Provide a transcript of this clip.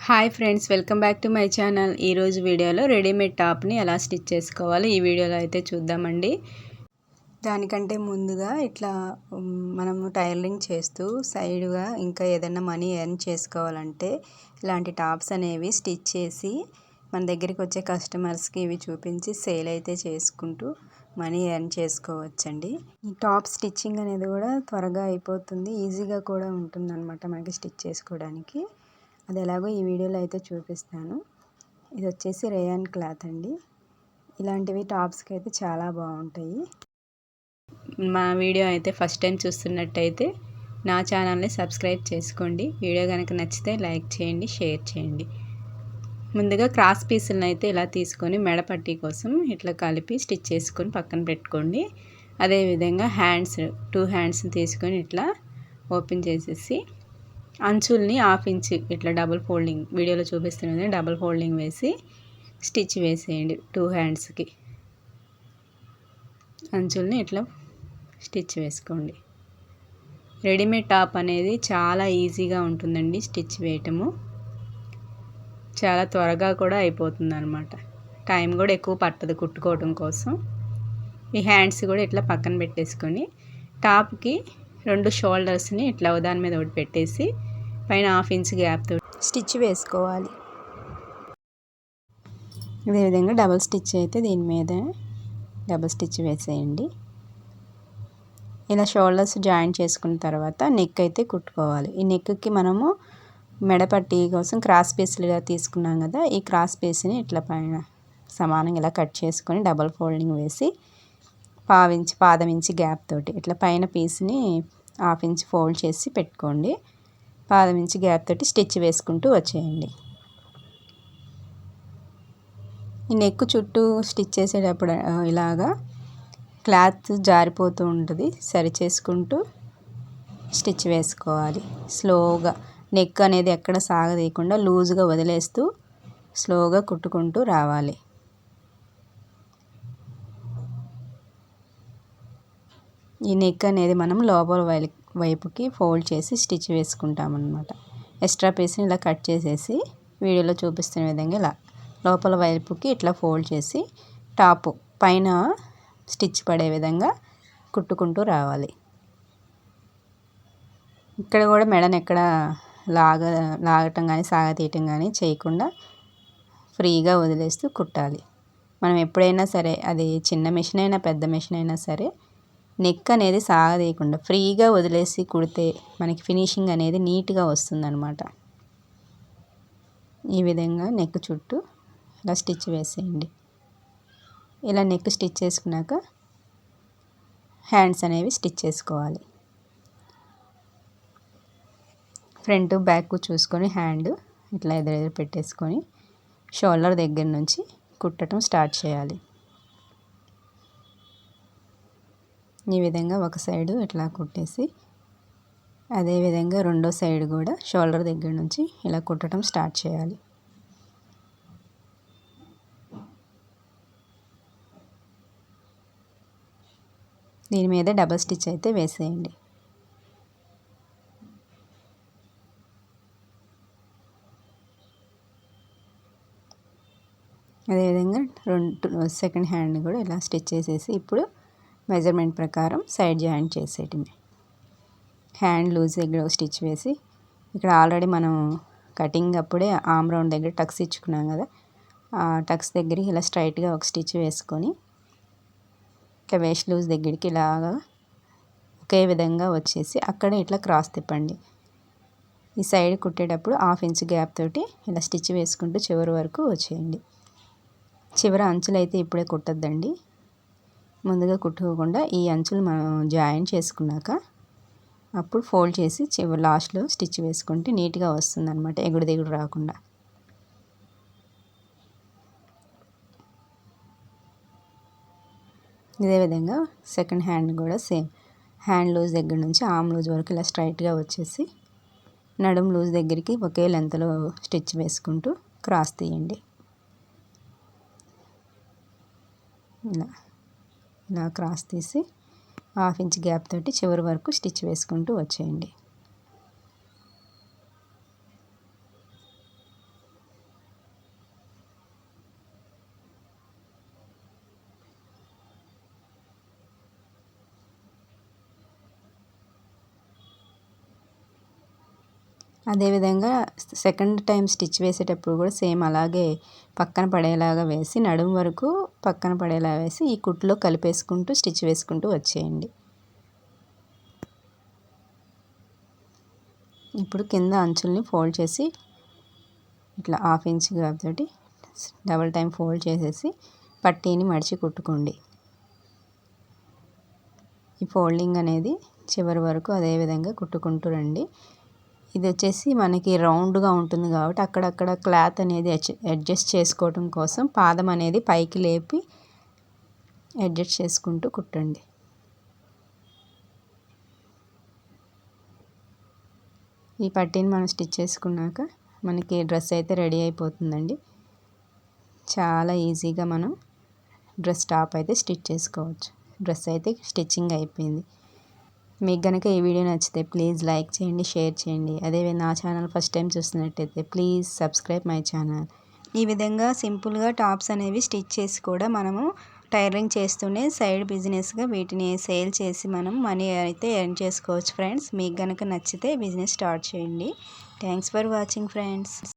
Hi friends, welcome back to my channel. ఈరోజు వీడియోలో readymade టాప్ని ఎలా స్టిచ్ చేసుకోవాలి ఈ వీడియోలో అయితే చూద్దామండి. దానికంటే ముందుగా ఇట్లా మనము టైలరింగ్ చేస్తూ సైడ్గా ఇంకా ఏదైనా మనీ ఎర్న్ చేసుకోవాలంటే ఇలాంటి టాప్స్ అనేవి స్టిచ్ చేసి మన దగ్గరికి వచ్చే కస్టమర్స్కి ఇవి చూపించి సేల్ అయితే చేసుకుంటూ మనీ ఎర్న్ చేసుకోవచ్చండి. ఈ టాప్ స్టిచ్చింగ్ అనేది కూడా త్వరగా అయిపోతుంది, ఈజీగా కూడా ఉంటుందన్నమాట మనకి స్టిచ్ చేసుకోవడానికి. అది ఎలాగో ఈ వీడియోలో అయితే చూపిస్తాను. ఇది వచ్చేసి రేయాన్ క్లాత్ అండి. ఇలాంటివి టాప్స్కి అయితే చాలా బాగుంటాయి. మా వీడియో అయితే ఫస్ట్ టైం చూస్తున్నట్టయితే నా ఛానల్ని సబ్స్క్రైబ్ చేసుకోండి. వీడియో కనుక నచ్చితే లైక్ చేయండి, షేర్ చేయండి. ముందుగా క్రాస్ పీసులను అయితే ఇలా తీసుకొని మెడ పట్టీ కోసం ఇట్లా కలిపి స్టిచ్ చేసుకొని పక్కన పెట్టుకోండి. అదేవిధంగా టూ హ్యాండ్స్ని తీసుకొని ఇట్లా ఓపెన్ చేసేసి అంచుల్ని 1/2 ఇంచ్ ఇట్లా డబుల్ ఫోల్డింగ్, వీడియోలో చూపిస్తున్నది డబుల్ ఫోల్డింగ్ వేసి స్టిచ్ వేసేయండి. 2 హ్యాండ్స్కి అంచుల్ని ఇట్లా స్టిచ్ వేసుకోండి. రెడీమేడ్ టాప్ అనేది చాలా ఈజీగా ఉంటుందండి స్టిచ్ వేయటము. చాలా త్వరగా కూడా అయిపోతుంది అన్నమాట. టైం కూడా ఎక్కువ పట్టదు కుట్టుకోవడం కోసం. ఈ హ్యాండ్స్ కూడా ఇట్లా పక్కన పెట్టేసుకొని టాప్కి 2 షోల్డర్స్ని ఇట్లా దాని మీద ఒకటి పెట్టేసి పైన 1/2 ఇంచ్ గ్యాప్తో స్టిచ్ వేసుకోవాలి. అదేవిధంగా డబల్ స్టిచ్ అయితే దీని మీద డబల్ స్టిచ్ వేసేయండి. ఇలా షోల్డర్స్ జాయింట్ చేసుకున్న తర్వాత నెక్ అయితే కుట్టుకోవాలి. ఈ నెక్కి మనము మెడపట్టి కోసం క్రాస్ పీస్లుగా తీసుకున్నాం కదా, ఈ క్రాస్ పీస్ని ఇట్లా పైన సమానంగా ఇలా కట్ చేసుకొని డబల్ ఫోల్డింగ్ వేసి పాదం ఇంచ్ గ్యాప్ తోటి ఇట్లా పైన పీస్ని 1/2 ఇంచ్ ఫోల్డ్ చేసి పెట్టుకోండి. పాదం ఇంచ్ గ్యాప్ తోటి స్టిచ్ వేసుకుంటూ వచ్చేయండి. ఈ నెక్ చుట్టూ స్టిచ్ చేసేటప్పుడు ఇలాగా క్లాత్ జారిపోతూ ఉంటుంది, సరి చేసుకుంటూ స్టిచ్ వేసుకోవాలి. స్లోగా నెక్ అనేది ఎక్కడ సాగదీయకుండా లూజ్గా వదిలేస్తూ స్లోగా కుట్టుకుంటూ రావాలి. ఈ నెక్ అనేది మనం లోపల వైపుకి ఫోల్డ్ చేసి స్టిచ్ వేసుకుంటామన్నమాట. ఎక్స్ట్రా పీస్ని ఇలా కట్ చేసేసి వీడియోలో చూపిస్తున్న విధంగా ఇలా లోపల వైపుకి ఇట్లా ఫోల్డ్ చేసి టాప్ పైన స్టిచ్ పడే విధంగా కుట్టుకుంటూ రావాలి. ఇక్కడ కూడా మెడను ఎక్కడ లాగటం కానీ సాగతీయటం కానీ చేయకుండా ఫ్రీగా వదిలేస్తూ కుట్టాలి. మనం ఎప్పుడైనా సరే, అది చిన్న మిషన్ అయినా పెద్ద మిషన్ అయినా సరే, నెక్ అనేది సాగదీయకుండా ఫ్రీగా వదిలేసి కుడితే మనకి ఫినిషింగ్ అనేది నీట్గా వస్తుందన్నమాట. ఈ విధంగా నెక్ చుట్టూ ఇలా స్టిచ్ వేసేయండి. ఇలా నెక్ స్టిచ్ చేసుకున్నాక హ్యాండ్స్ అనేవి స్టిచ్ చేసుకోవాలి. ఫ్రంట్ బ్యాక్ చూసుకొని హ్యాండ్ ఇట్లా ఎదురెదురు పెట్టేసుకొని షోల్డర్ దగ్గర నుంచి కుట్టడం స్టార్ట్ చేయాలి. ఈ విధంగా ఒక సైడు ఇట్లా కుట్టేసి అదేవిధంగా రెండో సైడ్ కూడా షోల్డర్ దగ్గర నుంచి ఇలా కుట్టడం స్టార్ట్ చేయాలి. దీని మీద డబల్ స్టిచ్ అయితే వేసేయండి. అదేవిధంగా సెకండ్ హ్యాండ్ కూడా ఇలా స్టిచ్ చేసేసి ఇప్పుడు మెజర్మెంట్ ప్రకారం సైడ్ జాయింట్ చేసేయటమే. హ్యాండ్ లూజ్ దగ్గర స్టిచ్ వేసి ఇక్కడ ఆల్రెడీ మనం కటింగ్ అప్పుడే ఆమ్ రౌండ్ దగ్గర టక్స్ ఇచ్చుకున్నాం కదా, ఆ టక్స్ దగ్గరికి ఇలా స్ట్రైట్గా ఒక స్టిచ్ వేసుకొని ఇట్లా వేస్ట్ లూజ్ దగ్గరికి ఇలాగా ఒకే విధంగా వచ్చేసి అక్కడ ఇట్లా క్రాస్ తిప్పండి. ఈ సైడ్ కుట్టేటప్పుడు 1/2 ఇంచ్ గ్యాప్ తోటి ఇలా స్టిచ్ వేసుకుంటూ చివరి వరకు వచ్చేయండి. చివరి అంచులు అయితే ఇప్పుడే కుట్టద్దండి, ముందుగా కుట్టుకోకుండా ఈ అంచులు మనం జాయిన్ చేసుకున్నాక అప్పుడు ఫోల్డ్ చేసి చివరి లాస్ట్లో స్టిచ్ వేసుకుంటే నీట్గా వస్తుంది అనమాట, ఎగుడు దిగుడు రాకుండా. ఇదే విధంగా సెకండ్ హ్యాండ్ కూడా సేమ్ హ్యాండ్ లూజ్ దగ్గర నుంచి ఆమ్ లూజ్ వరకు ఇలా స్ట్రైట్గా వచ్చేసి నడుము లూజ్ దగ్గరికి ఒకే లెంత్లో స్టిచ్ వేసుకుంటూ క్రాస్ తీయండి. ఇలా క్రాస్ తీసి 1/2 ఇంచ్ గ్యాప్ తోటి చివరి వరకు స్టిచ్ వేసుకుంటూ వచ్చేయండి. అదేవిధంగా సెకండ్ టైం స్టిచ్ వేసేటప్పుడు కూడా సేమ్ అలాగే పక్కన పడేలాగా వేసి నడుము వరకు పక్కన పడేలా వేసి ఈ కుట్టులో కలిపేసుకుంటూ స్టిచ్ వేసుకుంటూ వచ్చేయండి. ఇప్పుడు కింద అంచుల్ని ఫోల్డ్ చేసి ఇట్లా 1/2 ఇంచ్ గ్యాప్ తోటి డబల్ టైం ఫోల్డ్ చేసేసి పట్టీని మడిచి కుట్టుకోండి. ఈ ఫోల్డింగ్ అనేది చివరి వరకు అదే విధంగా కుట్టుకుంటూ రండి. ఇది వచ్చేసి మనకి రౌండ్గా ఉంటుంది కాబట్టి అక్కడక్కడ క్లాత్ అనేది అడ్జస్ట్ చేసుకోవడం కోసం పాదం అనేది పైకి లేపి అడ్జస్ట్ చేసుకుంటూ కుట్టండి. ఈ పట్టీని మనం స్టిచ్ చేసుకున్నాక మనకి డ్రెస్ అయితే రెడీ అయిపోతుందండి. చాలా ఈజీగా మనం డ్రెస్ టాప్ అయితే స్టిచ్ చేసుకోవచ్చు. డ్రెస్ అయితే స్టిచ్చింగ్ అయిపోయింది. మీకు కనుక ఈ వీడియో నచ్చితే ప్లీజ్ లైక్ చేయండి, షేర్ చేయండి. అదే నా ఛానల్ ఫస్ట్ టైం చూస్తున్నట్టయితే ప్లీజ్ సబ్స్క్రైబ్ మై ఛానల్. ఈ విధంగా సింపుల్గా టాప్స్ అనేవి స్టిచ్ చేసి కూడా మనము టైలరింగ్ చేస్తూనే సైడ్ బిజినెస్గా వీటిని సేల్ చేసి మనం మనీ అయితే ఎర్న్ చేసుకోవచ్చు ఫ్రెండ్స్. మీకు కనుక నచ్చితే బిజినెస్ స్టార్ట్ చేయండి. Thanks for watching friends.